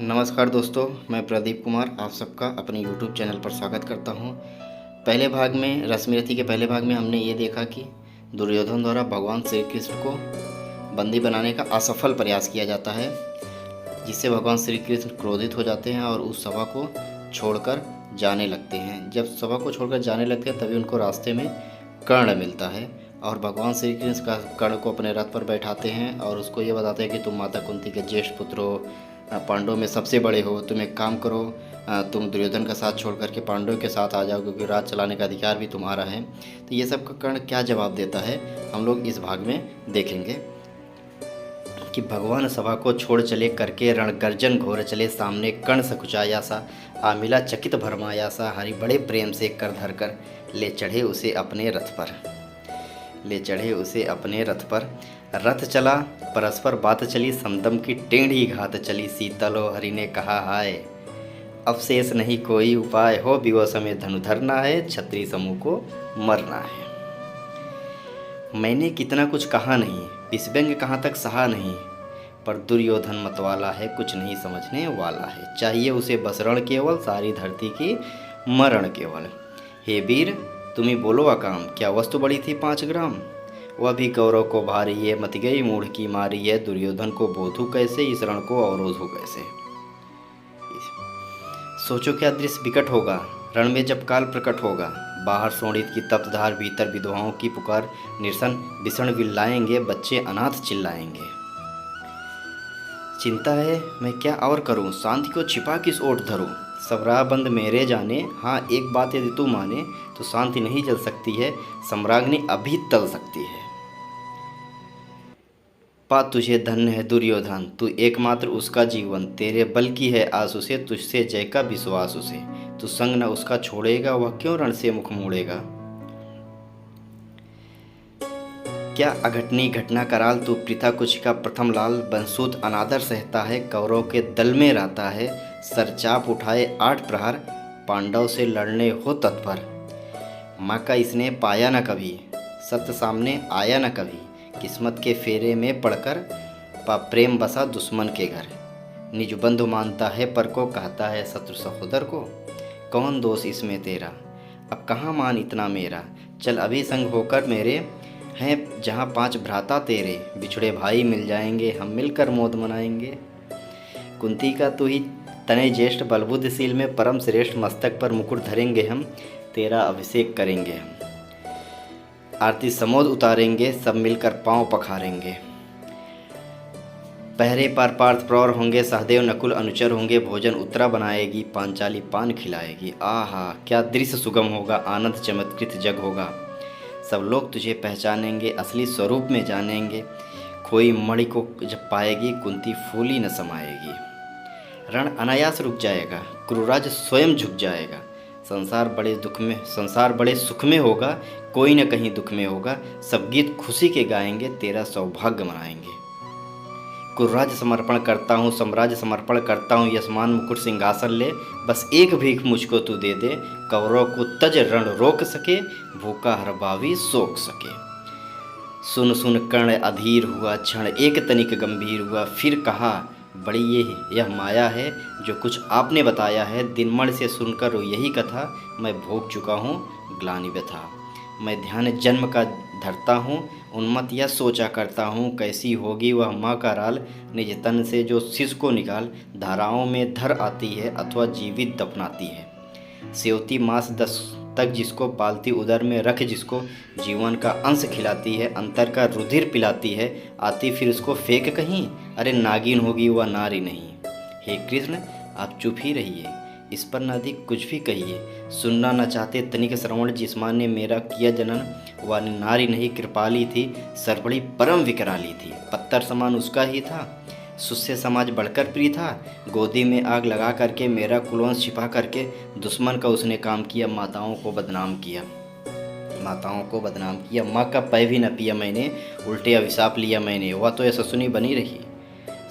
नमस्कार दोस्तों, मैं प्रदीप कुमार आप सबका अपने YouTube चैनल पर स्वागत करता हूं। पहले भाग में रश्मिरथी के पहले भाग में हमने ये देखा कि दुर्योधन द्वारा भगवान श्री कृष्ण को बंदी बनाने का असफल प्रयास किया जाता है, जिससे भगवान श्री कृष्ण क्रोधित हो जाते हैं और उस सभा को छोड़कर जाने लगते हैं। जब सभा को छोड़कर जाने लगते हैं तभी उनको रास्ते में कर्ण मिलता है और भगवान श्री कृष्ण का कर्ण को अपने रथ पर बैठाते हैं और उसको ये बताते हैं कि तुम माता कुंती के ज्येष्ठ पुत्र हो, पांडवों में सबसे बड़े हो, तुम एक काम करो, तुम दुर्योधन का साथ छोड़ करके पांडवों के साथ आ जाओ क्योंकि राज चलाने का अधिकार भी तुम्हारा है। तो ये सब का कर्ण क्या जवाब देता है हम लोग इस भाग में देखेंगे कि भगवान सभा को छोड़ चले करके रणगर्जन घोर चले सामने कर्ण सकुचाया सा आमिला चकित भरमाया सा हरि बड़े प्रेम से कर धर कर ले चढ़े उसे अपने रथ पर रथ चला परस्पर बात चली समदम की टेढ़ी घात चली शीतलो हरि ने कहा हाय अब शेष नहीं कोई उपाय हो विवश में धनु धरना है छत्री समूह को मरना है। मैंने कितना कुछ कहा नहीं विषव्यंग कहाँ तक सहा नहीं पर दुर्योधन मतवाला है कुछ नहीं समझने वाला है चाहिए उसे बस रण केवल सारी धरती की मरण केवल। हे वीर तुम्ही बोलो अकाम क्या वस्तु बड़ी थी 5 ग्राम वह भी गौरव को भारी है मत गई मूढ़ की मारी है दुर्योधन को बोधू कैसे इस रण को अवरोधू कैसे। सोचो क्या दृश्य विकट होगा रण में जब काल प्रकट होगा बाहर सोणित की तप्तधार भीतर विधवाओं की पुकार निरसन विषण विल्लाएंगे बच्चे अनाथ चिल्लाएंगे। चिंता है मैं क्या और करूं शांति को छिपा किस ओट धरूं सब राह बंद मेरे जाने हाँ एक बात यदि तू माने तो शांति नहीं जल सकती है सम्राग्नि अभी टल सकती है। पा तुझे धन्य है दुर्योधन तू एकमात्र उसका जीवन तेरे बल की है आस उसे तुझसे जय का विश्वास उसे तू संग न उसका छोड़ेगा वह क्यों रण से मुख मोड़ेगा। क्या अघटनी घटना कराल तू प्रीता कुछ का प्रथम लाल बंसूत अनादर सहता है कौरव के दल में रहता है सरचाप उठाए 8 प्रहार पांडव से लड़ने हो तत्पर। माँ का इसने पाया न कभी सत्य सामने आया न कभी किस्मत के फेरे में पड़कर प्रेम बसा दुश्मन के घर निज बंधु मानता है पर को कहता है शत्रु सहोदर को कौन दोष इसमें तेरा अब कहाँ मान इतना मेरा चल अभी संग होकर मेरे हैं जहाँ 5 भ्राता तेरे बिछड़े भाई मिल जाएंगे हम मिलकर मौत मनाएंगे। कुंती का तू ही तने ज्येष्ठ बलबुद्धशील में परम श्रेष्ठ मस्तक पर मुकुट धरेंगे हम तेरा अभिषेक करेंगे हम आरती समोद उतारेंगे सब मिलकर पांव पखारेंगे। पहरे पर पार्थ प्रौर होंगे सहदेव नकुल अनुचर होंगे भोजन उत्तरा बनाएगी पांचाली पान खिलाएगी। आहा क्या दृश्य सुगम होगा आनंद चमत्कृत जग होगा सब लोग तुझे पहचानेंगे असली स्वरूप में जानेंगे खोई मणि को जब पाएगी कुंती फूली न समाएगी। रण अनायास रुक जाएगा क्रूराज स्वयं झुक जाएगा संसार बड़े सुख में होगा कोई न कहीं दुख में होगा सब गीत खुशी के गाएंगे तेरा सौभाग्य मनाएंगे। कुर्राज समर्पण करता हूँ साम्राज्य समर्पण करता हूँ यशमान मुकुट सिंहासन ले बस एक भीख मुझको तू दे दे कौरव को तज रण रोक सके भूखा हर बावी सोख सके। सुन सुन कर्ण अधीर हुआ क्षण एक तनिक गंभीर हुआ फिर कहा बड़ी यह माया है जो कुछ आपने बताया है दिनमण से सुनकर यही कथा मैं भोग चुका हूँ ग्लानि व्यथा मैं ध्यान जन्म का धरता हूँ उन्मत्त यह सोचा करता हूँ कैसी होगी वह माँ का राल निज तन से जो शिशु को निकाल धाराओं में धर आती है अथवा जीवित दफनाती है। सेवती मास 10 तक जिसको पालती उदर में रख जिसको जीवन का अंश खिलाती है अंतर का रुधिर पिलाती है आती फिर उसको फेंक कहीं अरे नागिन होगी वह नारी नहीं। हे कृष्ण आप चुप ही रहिए इस पर न अधिक कुछ भी कहिए सुनना न चाहते तनिक श्रवण जिस माँ ने मेरा किया जनन वह नारी नहीं कृपाली थी सरबड़ी परम विकराली थी पत्थर समान उसका ही था सुस्य समाज बढ़कर प्रिय था गोदी में आग लगा करके मेरा कुलवंश छिपा करके दुश्मन का उसने काम किया माताओं को बदनाम किया माँ का पै भी न पिया मैंने उल्टे अभिशाप लिया मैंने वह तो ऐसा सुनी बनी रही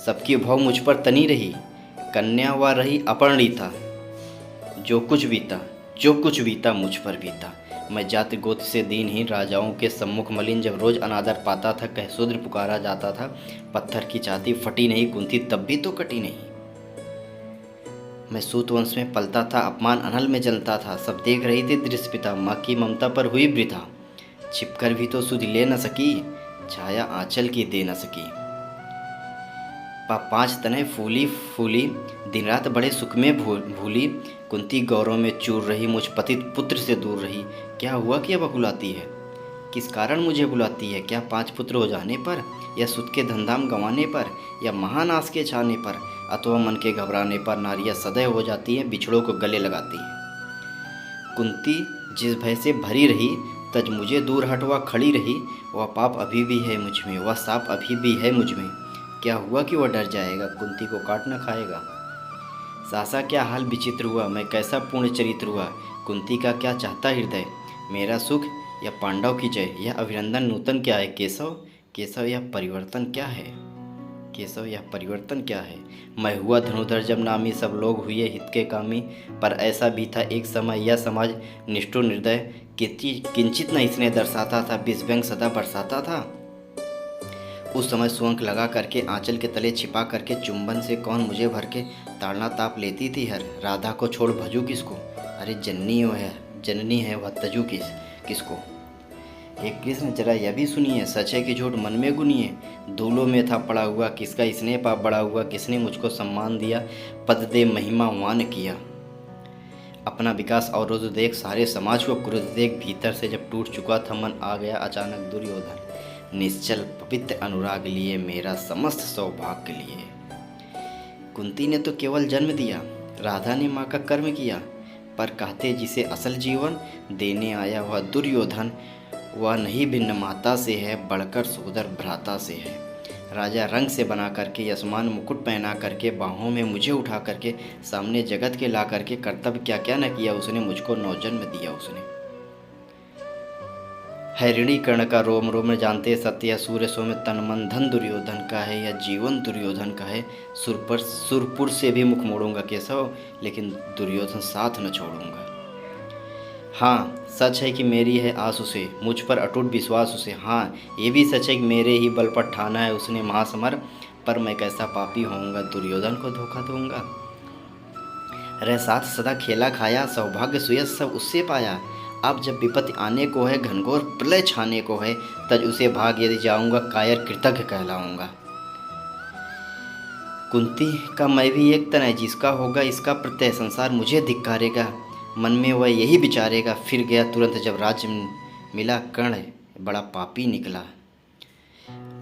सबकी भव मुझ पर तनी रही कन्या वह रही अपरिणीता जो कुछ बीता मुझ पर बीता मैं जाति गोत्र से दीनहीन राजाओं के सम्मुख मलिन जब रोज अनादर पाता था कह शूद्र पुकारा जाता था पत्थर की छाती फटी नहीं कुंती तब भी तो कटी नहीं। मैं सूत वंश में पलता था, अपमान अनल में जलता था। सब देख रही थी दृश्य पिता, माँ की ममता पर हुई वृथा। छिपकर भी तो सुध ले न सकी, छाया आंचल की दे न सकी। पाँच तने फूली फूली, दिन रात बड़े सुख में भूली। कुंती गौरव में चूर रही, मुझ पतित पुत्र से दूर रही। क्या हुआ कि अब बुलाती है, किस कारण मुझे बुलाती है? क्या 5 पुत्र हो जाने पर, या सुत के धंधाम गंवाने पर, या महानाश के छाने पर, अथवा मन के घबराने पर नारियां सदैव हो जाती हैं, बिछड़ों को गले लगाती हैं। कुंती जिस भय से भरी रही, तज मुझे दूर हटवा खड़ी रही। वह पाप अभी भी है मुझ में, वह साप अभी भी है मुझ में। क्या हुआ कि वह डर जाएगा, कुंती को काट न खाएगा? सासा क्या हाल विचित्र हुआ, मैं कैसा पूर्ण चरित्र हुआ। कुंती का क्या चाहता हृदय, मेरा सुख या पांडव की जय। यह अभिनंदन नूतन क्या है केशव, केशव यह परिवर्तन क्या है, केशव यह परिवर्तन क्या है। मैं हुआ धनुधर जब नामी, सब लोग हुए हित के कामी। पर ऐसा भी था एक समय, यह समाज निष्ठुर निर्दय, किंचित न इसने दर्शाता था, विष व्यंग सदा बरसाता था। उस समय सुअंक लगा करके, आंचल के तले छिपा करके, चुंबन से कौन मुझे भर के ताड़ना ताप लेती थी हर। राधा को छोड़ भजू किसको, अरे जननी है वह तजू किसको। हे कृष्ण जरा यह भी सुनिए, सच है कि झूठ मन में गुनिए। धूलों में था पड़ा हुआ, किसका स्नेह पाप बड़ा हुआ। किसने मुझको सम्मान दिया, पद दे महिमा वान किया। अपना विकास अवरोध देख, सारे समाज को क्रोध देख, भीतर से जब टूट चुका था मन, आ गया अचानक दुर्योधन। निश्चल पवित्र अनुराग लिए, मेरा समस्त सौभाग्य लिए। कुंती ने तो केवल जन्म दिया, राधा ने माँ का कर्म किया। पर कहते जिसे असल जीवन देने आया वह दुर्योधन, वह नहीं भिन्न माता से है, बढ़कर सोदर भ्राता से है। राजा रंग से बना करके, यशमान मुकुट पहना करके, बाहों में मुझे उठा करके, सामने जगत के ला करके, कर्तव्य क्या क्या न किया उसने, मुझको नवजन्म दिया उसने। है ऋणी कर्ण का रोम रोम जानते सत्य, सूर्य सो में तन मन धन दुर्योधन का है, या जीवन दुर्योधन का है। सुरपुर से भी मुख मोड़ूंगा केशव, लेकिन दुर्योधन साथ न छोड़ूंगा। हाँ सच है कि मेरी है आस उसे, मुझ पर अटूट विश्वास उसे। हाँ ये भी सच है कि मेरे ही बल पर ठाना है उसने महासमर। पर मैं कैसा पापी होऊंगा, दुर्योधन को धोखा दूंगा। रह साथ सदा खेला खाया, सौभाग्य सुयश सब उससे पाया। अब जब विपत्ति आने को है, घनघोर प्रलय छाने को है, तज उसे भाग यदि जाऊंगा, कायर कृतज्ञ कहलाऊंगा। कुंती का मैं भी एक तन है, जिसका होगा इसका प्रत्यय, संसार मुझे धिक्कारेगा। मन में वह यही विचारेगा, फिर गया तुरंत जब राज्य मिला, कर्ण बड़ा पापी निकला।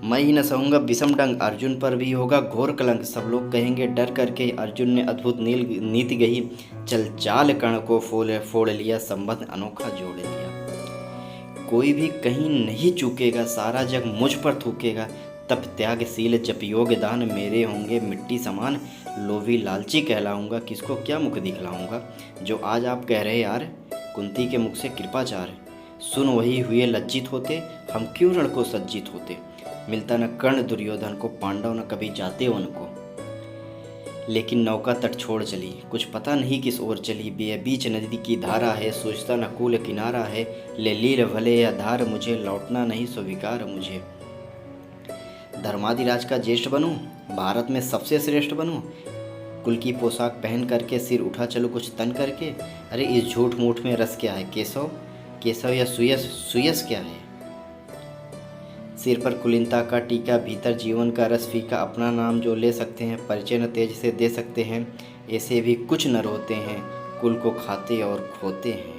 मैं ही न सहूँगा विषम डंग, अर्जुन पर भी होगा घोर कलंक। सब लोग कहेंगे डर करके, अर्जुन ने अद्भुत नीति गही। चल चाल कर्ण को फोड़ लिया, संबंध अनोखा जोड़ लिया। कोई भी कहीं नहीं चूकेगा, सारा जग मुझ पर थूकेगा। तप त्यागशील जप योग दान, मेरे होंगे मिट्टी समान। लोभी लालची कहलाऊंगा, किसको क्या मुख दिखलाऊंगा। जो आज आप कह रहे यार, कुंती के मुख से कृपाचार। सुन वही हुए लज्जित होते, हम क्यों रण को सज्जित होते। मिलता न कर्ण दुर्योधन को, पांडव न कभी जाते उनको। लेकिन नौका तट छोड़ चली, कुछ पता नहीं किस ओर चली। बीच नदी की धारा है, सोचता न कूल किनारा है। ले लील भले या धार मुझे, लौटना नहीं स्वीकार मुझे। धर्माधिराज का ज्येष्ठ बनूं, भारत में सबसे श्रेष्ठ बनूं। कुल की पोशाक पहन करके, सिर उठा चलो कुछ तन करके। अरे इस झूठ मूठ में रस क्या है केशव, केशव या सुयस क्या है। सिर पर कुलीनता का टीका, भीतर जीवन का रस फीका। अपना नाम जो ले सकते हैं, परिचय न तेज से दे सकते हैं। ऐसे भी कुछ नर होते हैं, कुल को खाते और खोते हैं।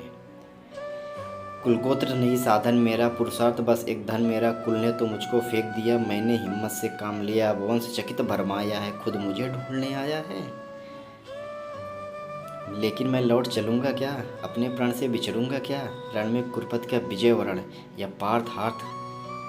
कुल गोत्र नहीं साधन मेरा, पुरुषार्थ बस एक धन मेरा। कुल ने तो मुझको फेंक दिया, मैंने हिम्मत से काम लिया। वंश चकित भरमाया है, खुद मुझे ढूंढने आया है। लेकिन मैं लौट चलूँगा क्या, अपने प्राण से बिछड़ूंगा क्या। रण में कुरपत का विजय वरण, या पार्थ हार्थ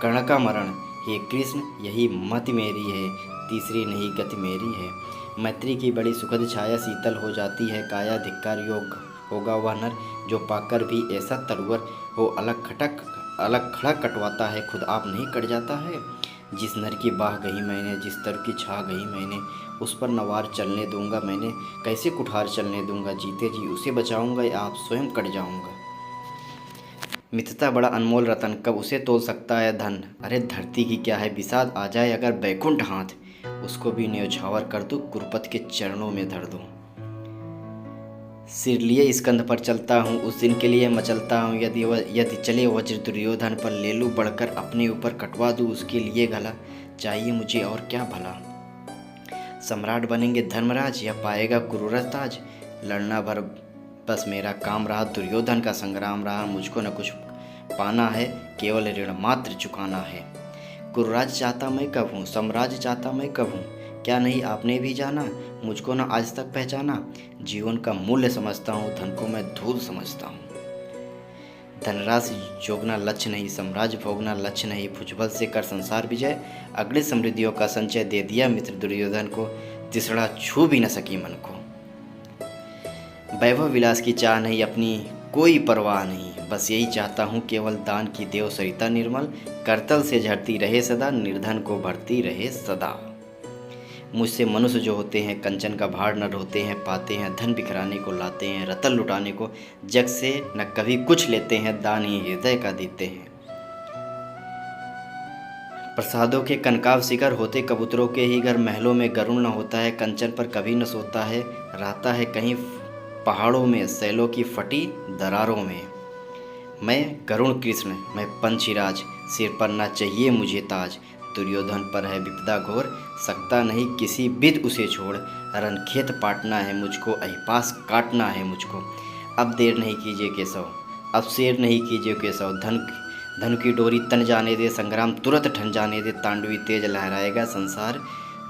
कर्ण का मरण। हे कृष्ण यही मत मेरी है, तीसरी नहीं गति मेरी है। मैत्री की बड़ी सुखद छाया, शीतल हो जाती है काया। धिक्कार योग होगा वह नर, जो पाकर भी ऐसा तरुवर हो। अलग खड़ा कटवाता है, खुद आप नहीं कट जाता है। जिस नर की बाह गई मैंने, जिस तर की छा गई मैंने, उस पर नवार चलने दूंगा मैंने। कैसे कुठार चलने दूंगा, जीते जी उसे बचाऊंगा, या आप स्वयं कट जाऊंगा। मित्रता बड़ा अनमोल रतन, कब उसे तोल सकता है धन। अरे धरती की क्या है विषाद, आ जाए अगर बैकुंठ हाथ, उसको भी न्यौछावर कर दूं, कुरपत के चरणों में धर दूं। सिर लिए स्कंद पर चलता हूँ, उस दिन के लिए मचलता हूँ। यदि चले वज्र दुर्योधन पर, ले लूँ बढ़कर अपने ऊपर, कटवा दूँ उसके लिए गला। चाहिए मुझे और क्या भला। सम्राट बनेंगे धर्मराज या पाएगा कुरूरत ताज। लड़ना भर बस मेरा काम रहा, दुर्योधन का संग्राम रहा। मुझको न कुछ पाना है, केवल ऋण मात्र चुकाना है। कुरुराज चाहता मैं कब हूँ, साम्राज्य चाहता मैं कब हूँ। क्या नहीं आपने भी जाना, मुझको न आज तक पहचाना। जीवन का मूल्य समझता हूँ, धन को मैं धूल समझता हूँ। धनराशि जोगना लक्ष्य नहीं, साम्राज्य भोगना लक्ष्य नहीं। भुजबल से कर संसार विजय, अगले समृद्धियों का संचय दे दिया मित्र दुर्योधन को। तिसड़ा छू भी न सकी मन को। वैभव विलास की चाह नहीं, अपनी कोई परवाह नहीं। बस यही चाहता हूँ केवल दान की देव सरिता निर्मल। करतल से झरती रहे सदा, निर्धन को भरती रहे सदा। मुझसे मनुष्य जो होते हैं, कंचन का भार न ढोते हैं। पाते हैं धन बिखराने को, लाते हैं रतन लुटाने को। जग से न कभी कुछ लेते हैं, दान ही हृदय का देते हैं। प्रसादों के कनकाव शिखर होते कबूतरों के ही घर। महलों में गरुड़ न होता है, कंचन पर कभी न सोता है। रहता है कहीं पहाड़ों में, सैलों की फटी दरारों में। मैं गरुड़ कृष्ण, मैं पंचीराज, सिर पर ना चाहिए मुझे ताज। दुर्योधन पर है विपदा घोर, सकता नहीं किसी विध उसे छोड़। रणखेत पाटना है मुझको, अहिपास काटना है मुझको। अब देर नहीं कीजिए केशव, अब शेर नहीं कीजिए केशव। धन की डोरी तन जाने दे, संग्राम तुरंत ठन जाने दे। तांडवी तेज लहराएगा, संसार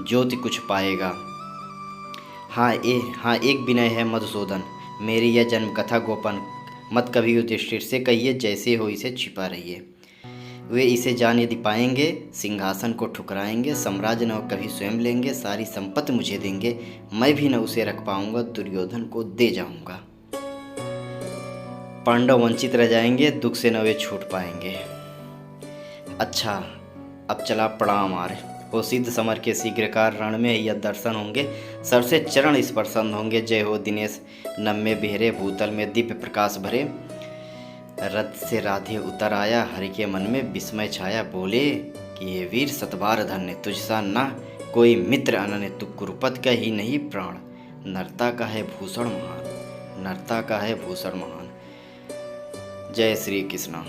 ज्योति कुछ पाएगा। हाँ एक विनय है मधुसूदन, मेरी यह जन्म कथा गोपन। मत कभी युधिष्ठिर से कहिए, जैसे हो इसे छिपा रहिए। वे इसे जान यदि पाएंगे, सिंहासन को ठुकराएंगे। साम्राज्य न कभी स्वयं लेंगे, सारी संपत्ति मुझे देंगे। मैं भी न उसे रख पाऊंगा, दुर्योधन को दे जाऊंगा। पांडव वंचित रह जाएंगे, दुख से न वे छूट पाएंगे। अच्छा अब चला प्रणाम आर्य, हो सिद्ध समर के शीघ्रकार। रण में यह दर्शन होंगे, सर से चरण स्पर्शन होंगे। जय हो दिनेश नम्य बिहरे, भूतल में दिव्य प्रकाश भरे। रथ से राधे उतर आया, हरि के मन में विस्मय छाया। बोले कि ये वीर सतबार धन्य, तुझसा ना कोई मित्र अनन्य। तू कुरुपत का ही नहीं प्राण, नरता का है भूषण महान, नरता का है भूषण महान। जय श्री कृष्ण।